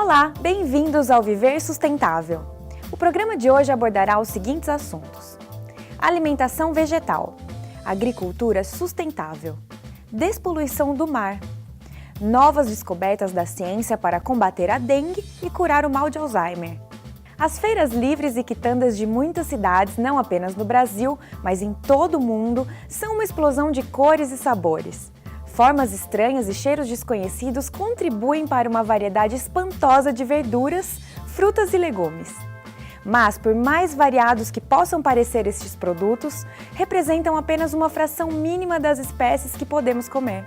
Olá, bem-vindos ao Viver Sustentável. O programa de hoje abordará os seguintes assuntos: alimentação vegetal, agricultura sustentável, despoluição do mar, novas descobertas da ciência para combater a dengue e curar o mal de Alzheimer. As feiras livres e quitandas de muitas cidades, não apenas no Brasil, mas em todo o mundo, são uma explosão de cores e sabores. Formas estranhas e cheiros desconhecidos contribuem para uma variedade espantosa de verduras, frutas e legumes. Mas, por mais variados que possam parecer estes produtos, representam apenas uma fração mínima das espécies que podemos comer.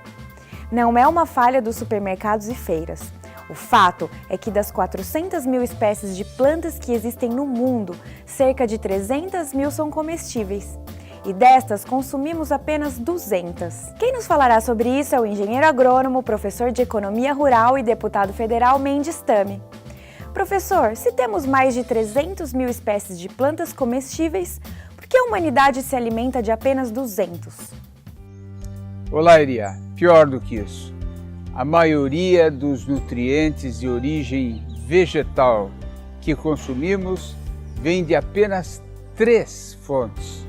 Não é uma falha dos supermercados e feiras. O fato é que das 400 mil espécies de plantas que existem no mundo, cerca de 300 mil são comestíveis. E destas, consumimos apenas 200. Quem nos falará sobre isso é o engenheiro agrônomo, professor de economia rural e deputado federal Mendes Tame. Professor, se temos mais de 300 mil espécies de plantas comestíveis, por que a humanidade se alimenta de apenas 200? Olá, Iria. Pior do que isso. A maioria dos nutrientes de origem vegetal que consumimos vem de apenas 3 fontes: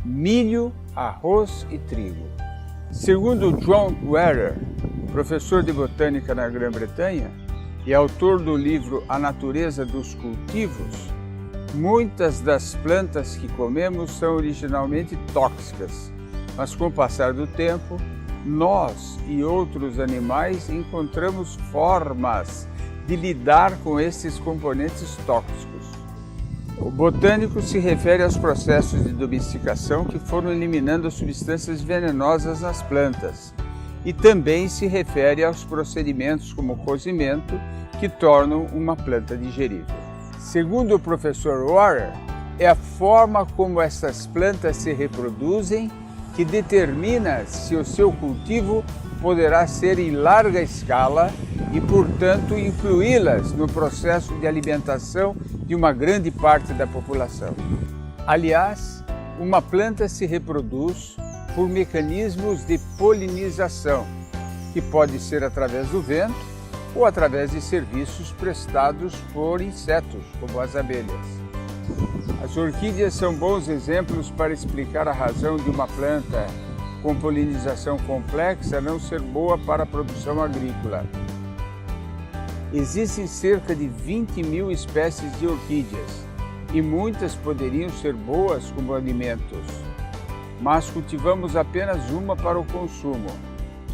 milho, arroz e trigo. Segundo John Werner, professor de botânica na Grã-Bretanha e autor do livro A Natureza dos Cultivos, muitas das plantas que comemos são originalmente tóxicas, mas com o passar do tempo, nós e outros animais encontramos formas de lidar com esses componentes tóxicos. O botânico se refere aos processos de domesticação que foram eliminando as substâncias venenosas nas plantas e também se refere aos procedimentos como o cozimento que tornam uma planta digerível. Segundo o professor Warrer, é a forma como essas plantas se reproduzem que determina se o seu cultivo poderá ser em larga escala e, portanto, incluí-las no processo de alimentação de uma grande parte da população. Aliás, uma planta se reproduz por mecanismos de polinização, que pode ser através do vento ou através de serviços prestados por insetos, como as abelhas. As orquídeas são bons exemplos para explicar a razão de uma planta com polinização complexa não ser boa para a produção agrícola. Existem cerca de 20 mil espécies de orquídeas e muitas poderiam ser boas como alimentos, mas cultivamos apenas uma para o consumo,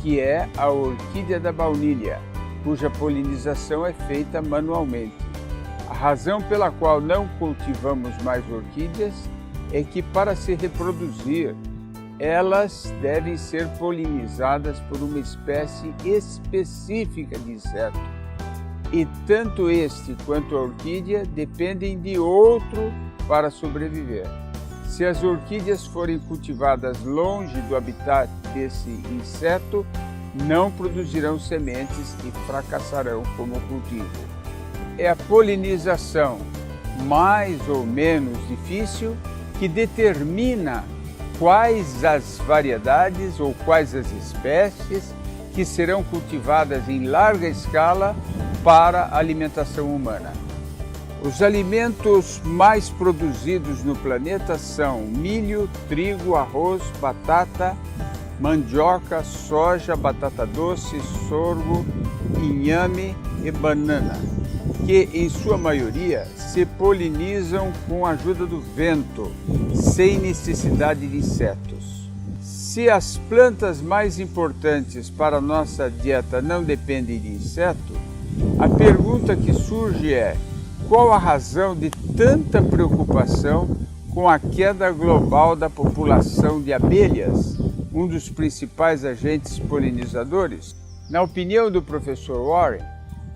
que é a orquídea da baunilha, cuja polinização é feita manualmente. A razão pela qual não cultivamos mais orquídeas é que, para se reproduzir, elas devem ser polinizadas por uma espécie específica de inseto. E tanto este quanto a orquídea dependem de outro para sobreviver. Se as orquídeas forem cultivadas longe do habitat desse inseto, não produzirão sementes e fracassarão como cultivo. É a polinização, mais ou menos difícil, que determina quais as variedades ou quais as espécies que serão cultivadas em larga escala para a alimentação humana. Os alimentos mais produzidos no planeta são milho, trigo, arroz, batata, mandioca, soja, batata doce, sorgo, inhame e banana, que em sua maioria se polinizam com a ajuda do vento, sem necessidade de insetos. Se as plantas mais importantes para a nossa dieta não dependem de inseto, a pergunta que surge é: qual a razão de tanta preocupação com a queda global da população de abelhas, um dos principais agentes polinizadores? Na opinião do professor Warren,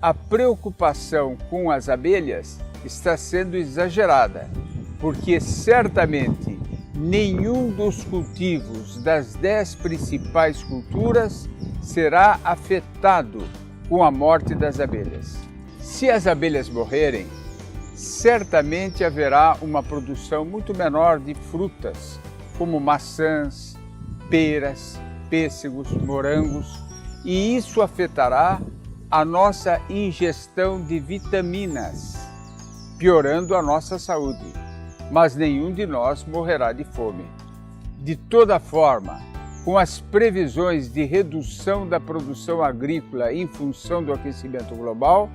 a preocupação com as abelhas está sendo exagerada, porque certamente nenhum dos cultivos das 10 principais culturas será afetado com a morte das abelhas. Se as abelhas morrerem, certamente haverá uma produção muito menor de frutas, como maçãs, peras, pêssegos, morangos, e isso afetará a nossa ingestão de vitaminas, piorando a nossa saúde, mas nenhum de nós morrerá de fome. De toda forma, com as previsões de redução da produção agrícola em função do aquecimento global,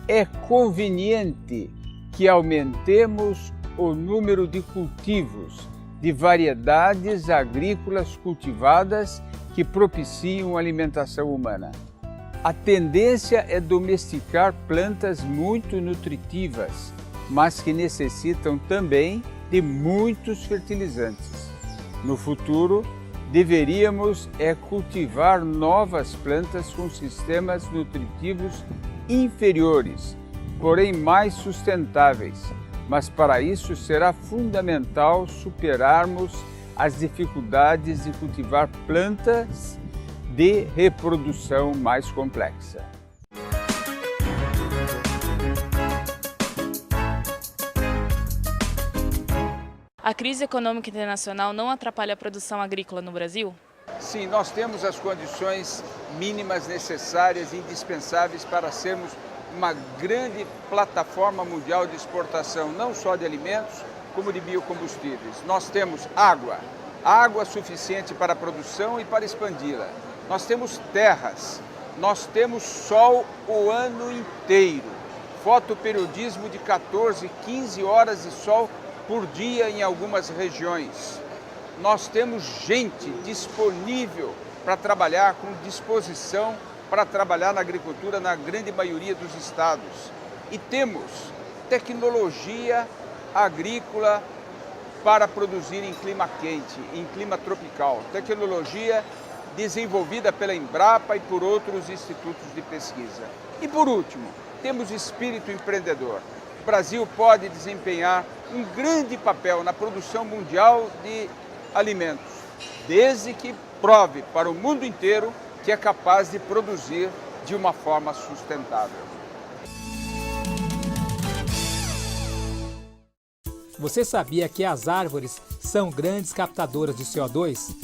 é conveniente que aumentemos o número de cultivos de variedades agrícolas cultivadas que propiciam a alimentação humana. A tendência é domesticar plantas muito nutritivas, mas que necessitam também de muitos fertilizantes. No futuro, deveríamos cultivar novas plantas com sistemas nutritivos inferiores, porém mais sustentáveis. Mas para isso será fundamental superarmos as dificuldades de cultivar plantas de reprodução mais complexa. A crise econômica internacional não atrapalha a produção agrícola no Brasil? Sim, nós temos as condições mínimas necessárias e indispensáveis para sermos uma grande plataforma mundial de exportação, não só de alimentos, como de biocombustíveis. Nós temos água suficiente para a produção e para expandi-la. Nós temos terras, nós temos sol o ano inteiro, fotoperiodismo de 14, 15 horas de sol por dia em algumas regiões. Nós temos gente disponível para trabalhar, com disposição para trabalhar na agricultura na grande maioria dos estados. E temos tecnologia agrícola para produzir em clima quente, em clima tropical. Tecnologia desenvolvida pela Embrapa e por outros institutos de pesquisa. E por último, temos espírito empreendedor. O Brasil pode desempenhar um grande papel na produção mundial de alimentos, desde que prove para o mundo inteiro que é capaz de produzir de uma forma sustentável. Você sabia que as árvores são grandes captadoras de CO2?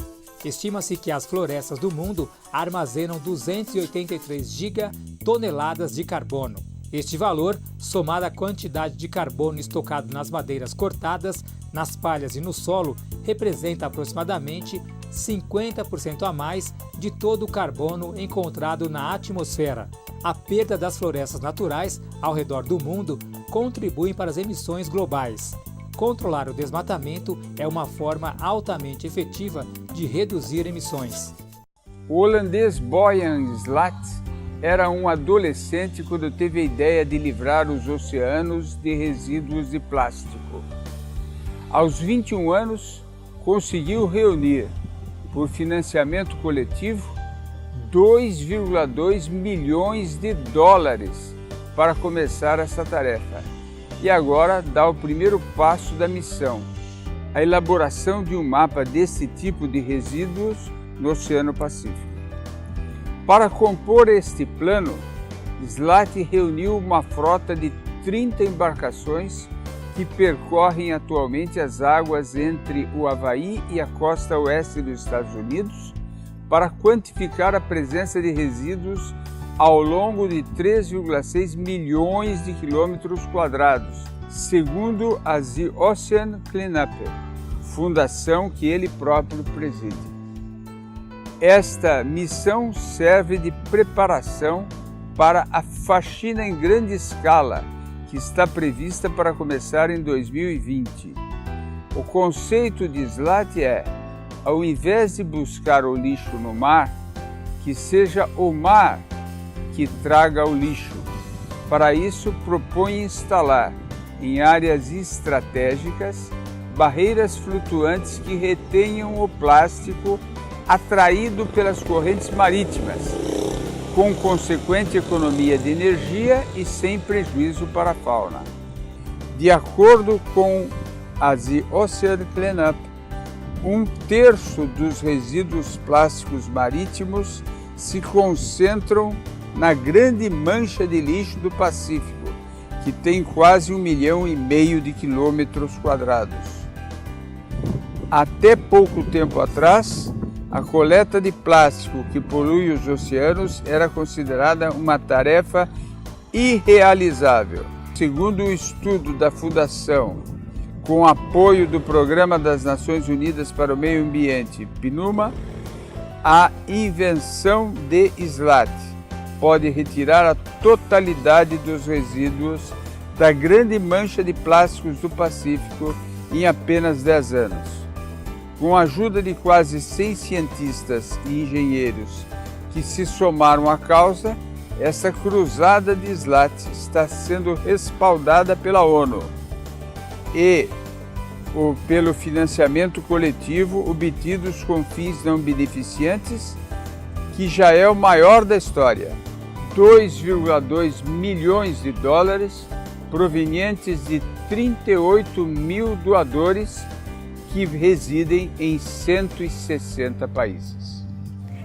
Estima-se que as florestas do mundo armazenam 283 gigatoneladas de carbono. Este valor, somado à quantidade de carbono estocado nas madeiras cortadas, nas palhas e no solo, representa aproximadamente 50% a mais de todo o carbono encontrado na atmosfera. A perda das florestas naturais ao redor do mundo contribui para as emissões globais. Controlar o desmatamento é uma forma altamente efetiva de reduzir emissões. O holandês Boyan Slat era um adolescente quando teve a ideia de livrar os oceanos de resíduos de plástico. Aos 21 anos, conseguiu reunir, por financiamento coletivo, 2,2 milhões de dólares para começar essa tarefa. E agora dá o primeiro passo da missão, a elaboração de um mapa desse tipo de resíduos no Oceano Pacífico. Para compor este plano, Slat reuniu uma frota de 30 embarcações que percorrem atualmente as águas entre o Havaí e a costa oeste dos Estados Unidos para quantificar a presença de resíduos ao longo de 3,6 milhões de quilômetros quadrados, segundo a The Ocean Cleanup, fundação que ele próprio preside. Esta missão serve de preparação para a faxina em grande escala, que está prevista para começar em 2020. O conceito de Slat é, ao invés de buscar o lixo no mar, que seja o mar que traga o lixo. Para isso, propõe instalar, em áreas estratégicas, barreiras flutuantes que retenham o plástico atraído pelas correntes marítimas, com consequente economia de energia e sem prejuízo para a fauna. De acordo com a The Ocean Cleanup, 1/3 dos resíduos plásticos marítimos se concentram na grande mancha de lixo do Pacífico, que tem quase 1,5 milhão de quilômetros quadrados. Até pouco tempo atrás, A coleta de plástico que polui os oceanos era considerada uma tarefa irrealizável. Segundo o estudo da Fundação, com apoio do Programa das Nações Unidas para o Meio Ambiente, PNUMA, a invenção de SLAT pode retirar a totalidade dos resíduos da grande mancha de plásticos do Pacífico em apenas 10 anos. Com a ajuda de quase 100 cientistas e engenheiros que se somaram à causa, essa cruzada de SLAT está sendo respaldada pela ONU e pelo financiamento coletivo obtidos com fins não beneficentes, que já é o maior da história, 2,2 milhões de dólares provenientes de 38 mil doadores que residem em 160 países.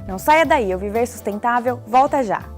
Não saia daí, o Viver Sustentável volta já!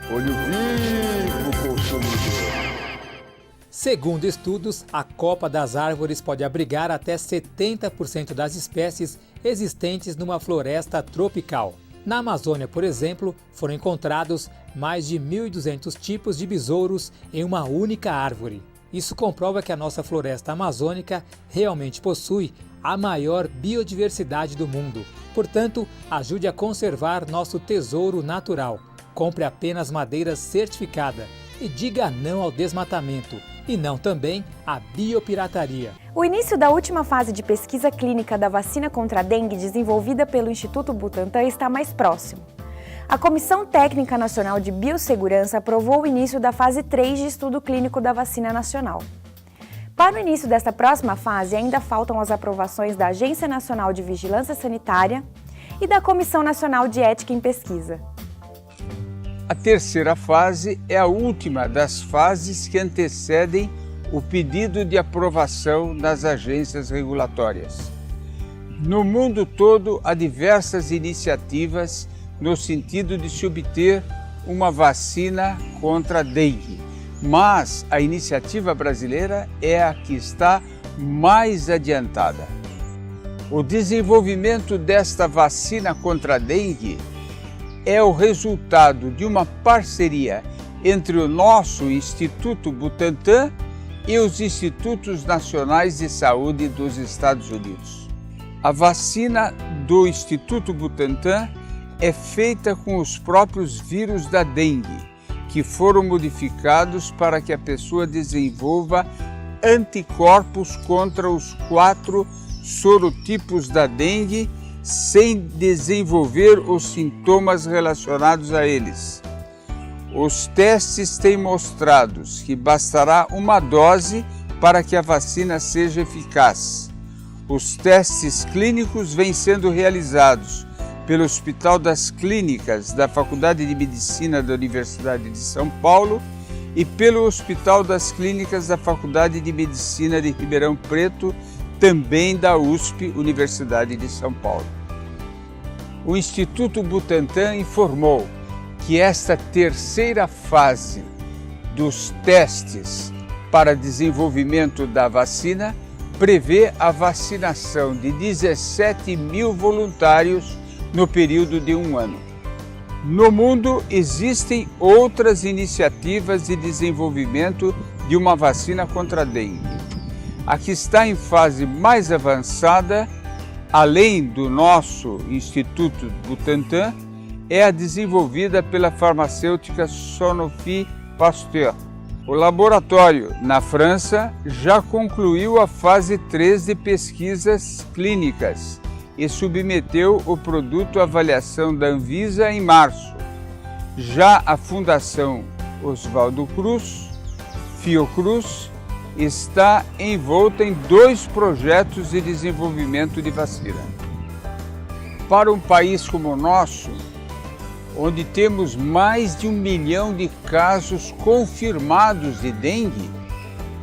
Olho vivo, consumidor. Segundo estudos, a copa das árvores pode abrigar até 70% das espécies existentes numa floresta tropical. Na Amazônia, por exemplo, foram encontrados mais de 1.200 tipos de besouros em uma única árvore. Isso comprova que a nossa floresta amazônica realmente possui a maior biodiversidade do mundo. Portanto, ajude a conservar nosso tesouro natural. Compre apenas madeira certificada e diga não ao desmatamento e não também à biopirataria. O início da última fase de pesquisa clínica da vacina contra a dengue desenvolvida pelo Instituto Butantan está mais próximo. A Comissão Técnica Nacional de Biossegurança aprovou o início da fase 3 de estudo clínico da vacina nacional. Para o início desta próxima fase, ainda faltam as aprovações da Agência Nacional de Vigilância Sanitária e da Comissão Nacional de Ética em Pesquisa. A terceira fase é a última das fases que antecedem o pedido de aprovação nas agências regulatórias. No mundo todo, há diversas iniciativas no sentido de se obter uma vacina contra a dengue, mas a iniciativa brasileira é a que está mais adiantada. O desenvolvimento desta vacina contra a dengue é o resultado de uma parceria entre o nosso Instituto Butantan e os Institutos Nacionais de Saúde dos Estados Unidos. A vacina do Instituto Butantan é feita com os próprios vírus da dengue, que foram modificados para que a pessoa desenvolva anticorpos contra os 4 sorotipos da dengue sem desenvolver os sintomas relacionados a eles. Os testes têm mostrado que bastará uma dose para que a vacina seja eficaz. Os testes clínicos vêm sendo realizados pelo Hospital das Clínicas da Faculdade de Medicina da Universidade de São Paulo e pelo Hospital das Clínicas da Faculdade de Medicina de Ribeirão Preto, também da USP, Universidade de São Paulo. O Instituto Butantan informou que esta terceira fase dos testes para desenvolvimento da vacina prevê a vacinação de 17 mil voluntários no período de 1 ano. No mundo, existem outras iniciativas de desenvolvimento de uma vacina contra a dengue. A que está em fase mais avançada, além do nosso Instituto Butantan, é a desenvolvida pela farmacêutica Sanofi Pasteur. O laboratório, na França, já concluiu a fase 3 de pesquisas clínicas e submeteu o produto à avaliação da Anvisa em março. Já a Fundação Oswaldo Cruz, Fiocruz, está envolta em 2 projetos de desenvolvimento de vacina. Para um país como o nosso, onde temos mais de 1 milhão de casos confirmados de dengue,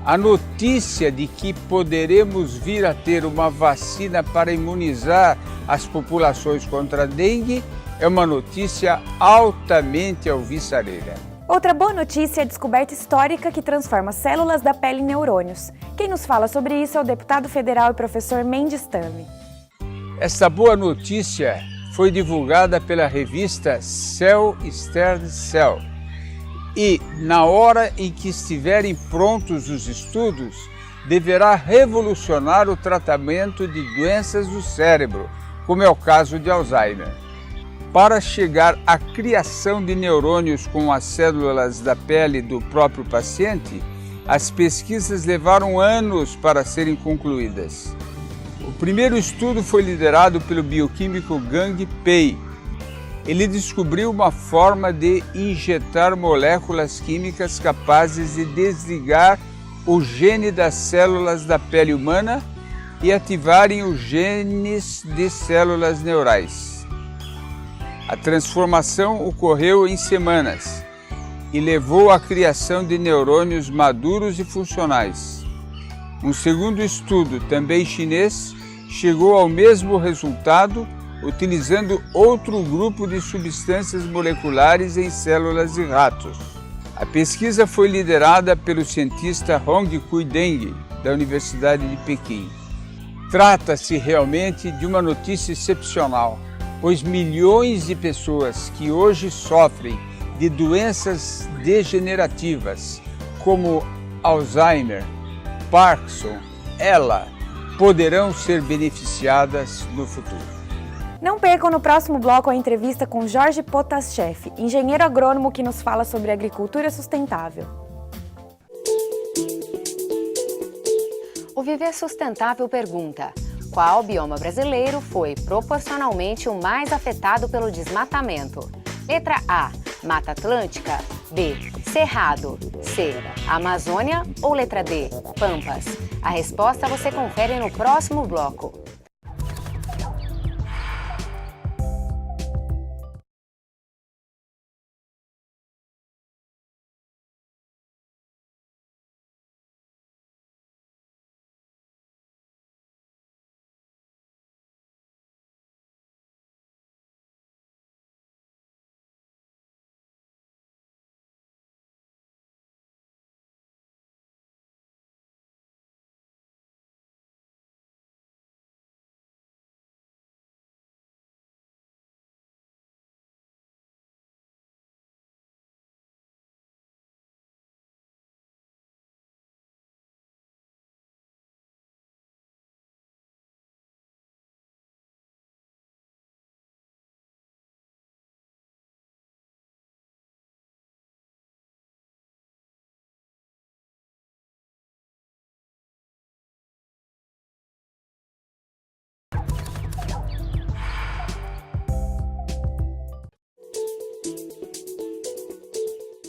a notícia de que poderemos vir a ter uma vacina para imunizar as populações contra a dengue é uma notícia altamente alvissareira. Outra boa notícia é a descoberta histórica que transforma células da pele em neurônios. Quem nos fala sobre isso é o deputado federal e professor Mendes Tame. Esta boa notícia foi divulgada pela revista Cell Stern Cell e, na hora em que estiverem prontos os estudos, deverá revolucionar o tratamento de doenças do cérebro, como é o caso de Alzheimer. Para chegar à criação de neurônios com as células da pele do próprio paciente, as pesquisas levaram anos para serem concluídas. O primeiro estudo foi liderado pelo bioquímico Gang Pei. Ele descobriu uma forma de injetar moléculas químicas capazes de desligar o gene das células da pele humana e ativarem os genes de células neurais. A transformação ocorreu em semanas e levou à criação de neurônios maduros e funcionais. Um segundo estudo, também chinês, chegou ao mesmo resultado utilizando outro grupo de substâncias moleculares em células de ratos. A pesquisa foi liderada pelo cientista Hongqi Deng, da Universidade de Pequim. Trata-se realmente de uma notícia excepcional, pois milhões de pessoas que hoje sofrem de doenças degenerativas, como Alzheimer, Parkinson, ELA, poderão ser beneficiadas no futuro. Não percam no próximo bloco a entrevista com Jorge Potaschef, engenheiro agrônomo que nos fala sobre agricultura sustentável. O Viver Sustentável pergunta: qual bioma brasileiro foi proporcionalmente o mais afetado pelo desmatamento? Letra A, Mata Atlântica. B, Cerrado. C, Amazônia. Ou letra D, Pampas? A resposta você confere no próximo bloco.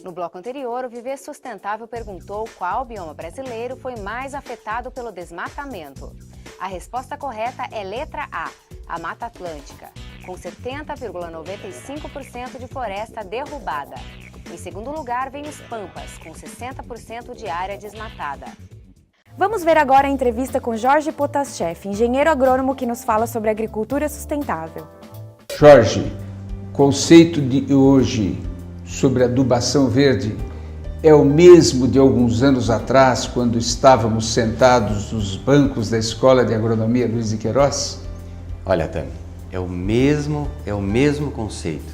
No bloco anterior, o Viver Sustentável perguntou qual bioma brasileiro foi mais afetado pelo desmatamento. A resposta correta é letra A, a Mata Atlântica, com 70,95% de floresta derrubada. Em segundo lugar, vem os Pampas, com 60% de área desmatada. Vamos ver agora a entrevista com Jorge Potaschef, engenheiro agrônomo que nos fala sobre agricultura sustentável. Jorge, o conceito de hoje sobre adubação verde é o mesmo de alguns anos atrás, quando estávamos sentados nos bancos da Escola de Agronomia Luiz de Queiroz? Olha, Tami, é o mesmo conceito,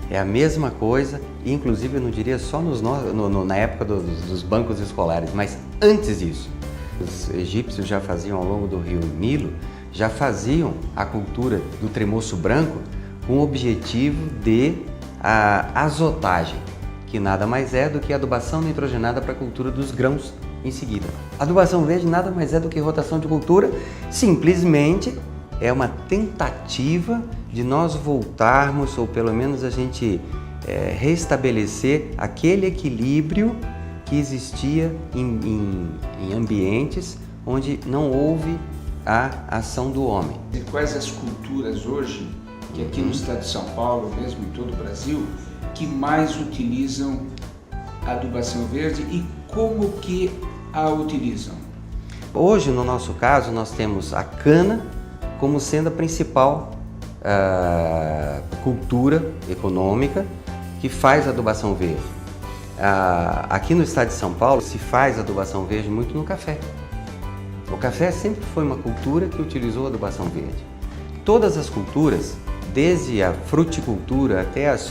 é a mesma coisa, e inclusive eu não diria só na época dos bancos escolares, mas antes disso. Os egípcios já faziam ao longo do rio Nilo, já faziam a cultura do tremoço branco com o objetivo de azotagem, que nada mais é do que adubação nitrogenada para a cultura dos grãos em seguida. Adubação verde nada mais é do que rotação de cultura, simplesmente é uma tentativa de nós voltarmos, ou pelo menos a gente restabelecer aquele equilíbrio que existia em ambientes onde não houve a ação do homem. E quais as culturas hoje, que aqui no estado de São Paulo, mesmo em todo o Brasil, que mais utilizam a adubação verde e como que a utilizam? Hoje, no nosso caso, nós temos a cana como sendo a principal cultura econômica que faz adubação verde. Aqui no estado de São Paulo se faz adubação verde muito no café. O café sempre foi uma cultura que utilizou a adubação verde. Todas as culturas, desde a fruticultura até as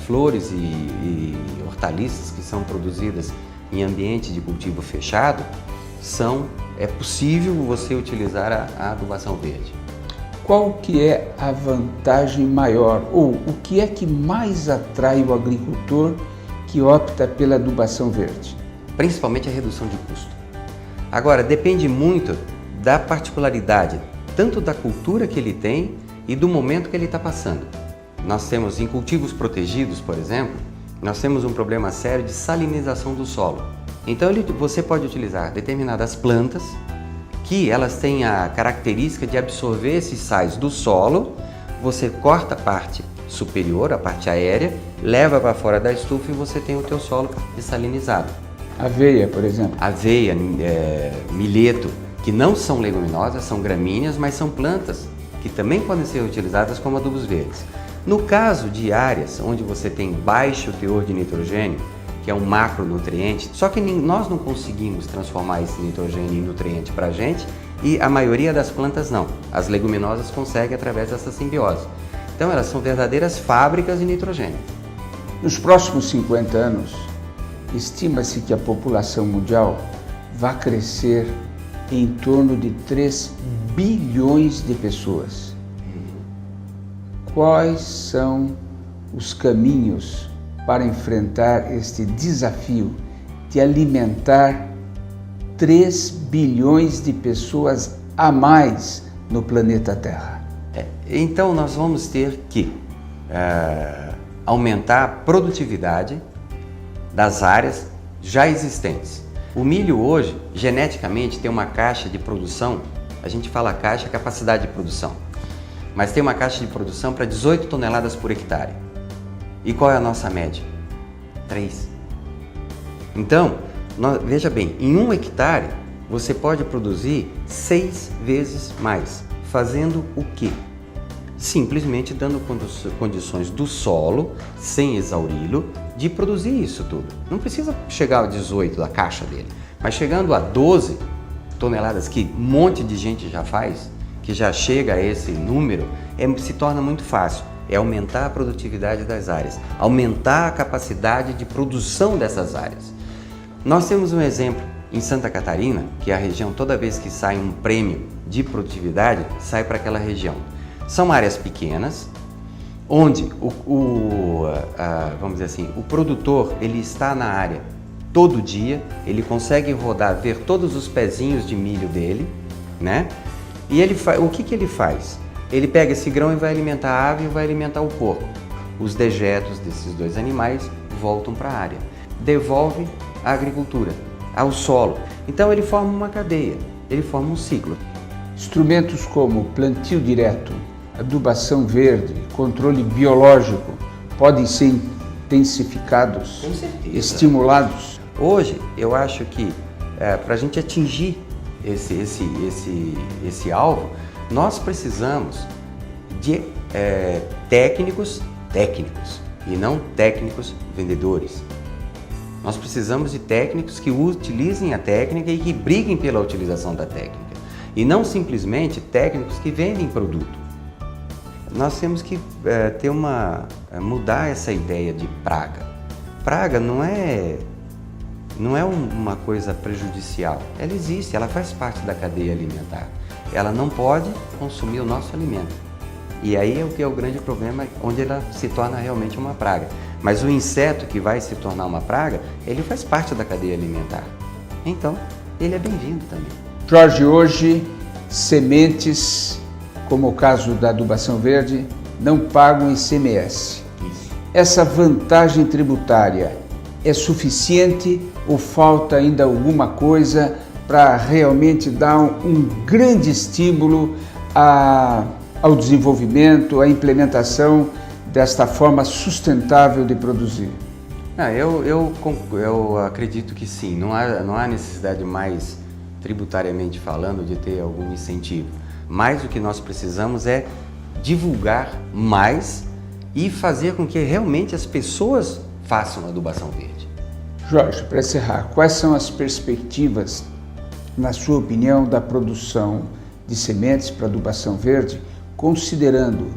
flores e hortaliças que são produzidas em ambiente de cultivo fechado, é possível você utilizar a adubação verde. Qual que é a vantagem maior, ou o que é que mais atrai o agricultor que opta pela adubação verde? Principalmente a redução de custo. Agora, depende muito da particularidade, tanto da cultura que ele tem e do momento que ele está passando. Nós temos em cultivos protegidos, por exemplo, nós temos um problema sério de salinização do solo. Então você pode utilizar determinadas plantas que elas têm a característica de absorver esses sais do solo, você corta a parte superior, a parte aérea, leva para fora da estufa e você tem o teu solo dessalinizado. Aveia, por exemplo? Aveia, milheto, que não são leguminosas, são gramíneas, mas são plantas que também podem ser utilizadas como adubos verdes. No caso de áreas onde você tem baixo teor de nitrogênio, que é um macronutriente, só que nós não conseguimos transformar esse nitrogênio em nutriente para a gente e a maioria das plantas não. As leguminosas conseguem através dessa simbiose. Então elas são verdadeiras fábricas de nitrogênio. Nos próximos 50 anos, estima-se que a população mundial vai crescer em torno de 3 bilhões de pessoas. Quais são os caminhos para enfrentar este desafio de alimentar 3 bilhões de pessoas a mais no planeta Terra? Então nós vamos ter que aumentar a produtividade das áreas já existentes. O milho hoje, geneticamente, tem uma caixa de produção, a gente fala caixa, capacidade de produção, mas tem uma caixa de produção para 18 toneladas por hectare. E qual é a nossa média? 3. Então, veja bem, em 1 hectare você pode produzir 6 vezes mais. Fazendo o quê? Simplesmente dando condições do solo, sem exauri-lo, de produzir isso tudo. Não precisa chegar a 18 da caixa dele, mas chegando a 12 toneladas, que um monte de gente já faz, que já chega a esse número, se torna muito fácil. É aumentar a produtividade das áreas, aumentar a capacidade de produção dessas áreas. Nós temos um exemplo em Santa Catarina, que é a região, toda vez que sai um prêmio de produtividade, sai para aquela região. São áreas pequenas, onde vamos dizer assim, o produtor ele está na área todo dia, ele consegue rodar, ver todos os pezinhos de milho dele, né? E o que ele faz? Ele pega esse grão e vai alimentar a ave e vai alimentar o porco. Os dejetos desses 2 animais voltam para a área, devolve à agricultura, ao solo. Então ele forma uma cadeia, ele forma um ciclo. Instrumentos como plantio direto, adubação verde, controle biológico podem ser intensificados, com certeza, estimulados. Hoje eu acho que para a gente atingir esse alvo, nós precisamos de técnicos e não técnicos vendedores. Nós precisamos de técnicos que utilizem a técnica e que briguem pela utilização da técnica, e não simplesmente técnicos que vendem produto. Nós temos que mudar essa ideia de praga. Praga não é uma coisa prejudicial. Ela existe, ela faz parte da cadeia alimentar. Ela não pode consumir o nosso alimento. E aí é o que é o grande problema, onde ela se torna realmente uma praga. Mas o inseto que vai se tornar uma praga, ele faz parte da cadeia alimentar. Então, ele é bem-vindo também. Jorge, hoje, sementes, como o caso da adubação verde, não pagam ICMS. Isso. Essa vantagem tributária é suficiente ou falta ainda alguma coisa para realmente dar um grande estímulo ao desenvolvimento, à implementação desta forma sustentável de produzir? Eu acredito que sim, não há necessidade mais, tributariamente falando, de ter algum incentivo. Mas o que nós precisamos é divulgar mais e fazer com que realmente as pessoas façam adubação verde. Jorge, para encerrar, quais são as perspectivas, na sua opinião, da produção de sementes para adubação verde, considerando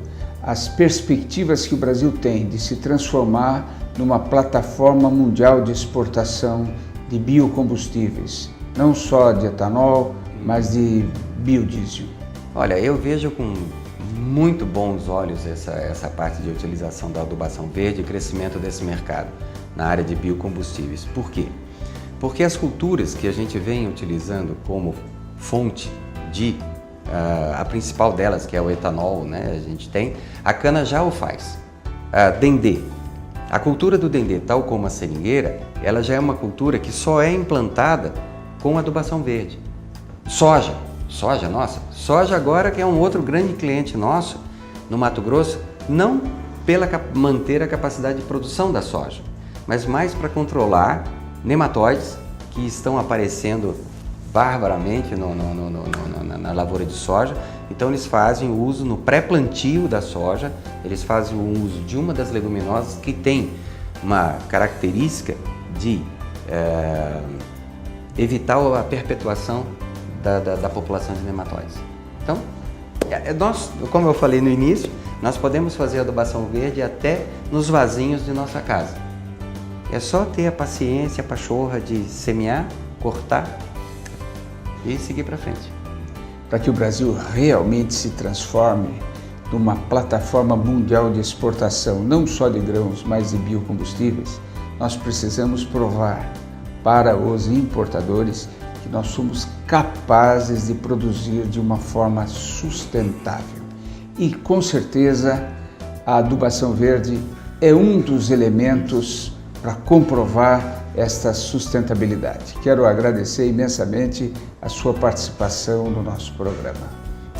as perspectivas que o Brasil tem de se transformar numa plataforma mundial de exportação de biocombustíveis, não só de etanol, mas de biodiesel? Olha, eu vejo com muito bons olhos essa parte de utilização da adubação verde e crescimento desse mercado na área de biocombustíveis. Por quê? Porque as culturas que a gente vem utilizando como fonte de, a principal delas, que é o etanol, né? A gente tem, a cana já o faz. Dendê. A cultura do dendê, tal como a seringueira, ela já é uma cultura que só é implantada com adubação verde. Soja, soja agora que é um outro grande cliente nosso no Mato Grosso, não pela manter a capacidade de produção da soja, mas mais para controlar nematóides que estão aparecendo barbaramente na lavoura de soja. Então eles fazem o uso no pré-plantio da soja, eles fazem o uso de uma das leguminosas que tem uma característica de evitar a perpetuação da população de nematóides. Então, nós, como eu falei no início, nós podemos fazer adubação verde até nos vasinhos de nossa casa. É só ter a paciência, a pachorra de semear, cortar e seguir para frente. Para que o Brasil realmente se transforme numa plataforma mundial de exportação, não só de grãos, mas de biocombustíveis, nós precisamos provar para os importadores que nós somos capazes de produzir de uma forma sustentável. E, com certeza, a adubação verde é um dos elementos para comprovar esta sustentabilidade. Quero agradecer imensamente a sua participação no nosso programa.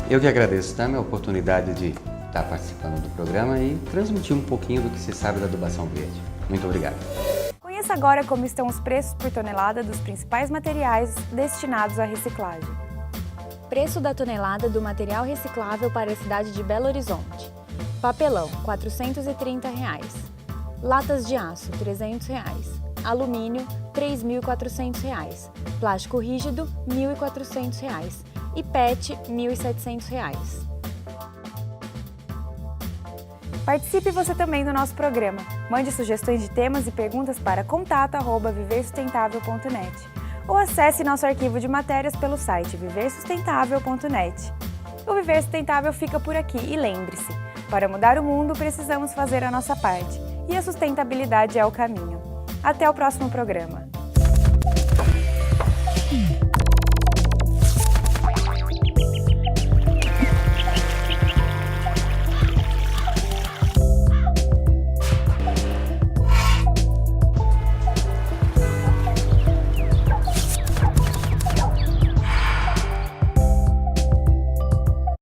Eu que agradeço também a oportunidade de estar participando do programa e transmitir um pouquinho do que se sabe da adubação verde. Muito obrigado. Conheça agora como estão os preços por tonelada dos principais materiais destinados à reciclagem. Preço da tonelada do material reciclável para a cidade de Belo Horizonte. Papelão, R$ 430. Latas de aço, R$ 300. Alumínio, R$ 3.400. Plástico rígido, R$ 1.400. E PET, R$ 1.700. Participe você também do nosso programa. Mande sugestões de temas e perguntas para contato@viversustentável.net ou acesse nosso arquivo de matérias pelo site viversustentável.net. O Viver Sustentável fica por aqui e lembre-se, para mudar o mundo precisamos fazer a nossa parte e a sustentabilidade é o caminho. Até o próximo programa.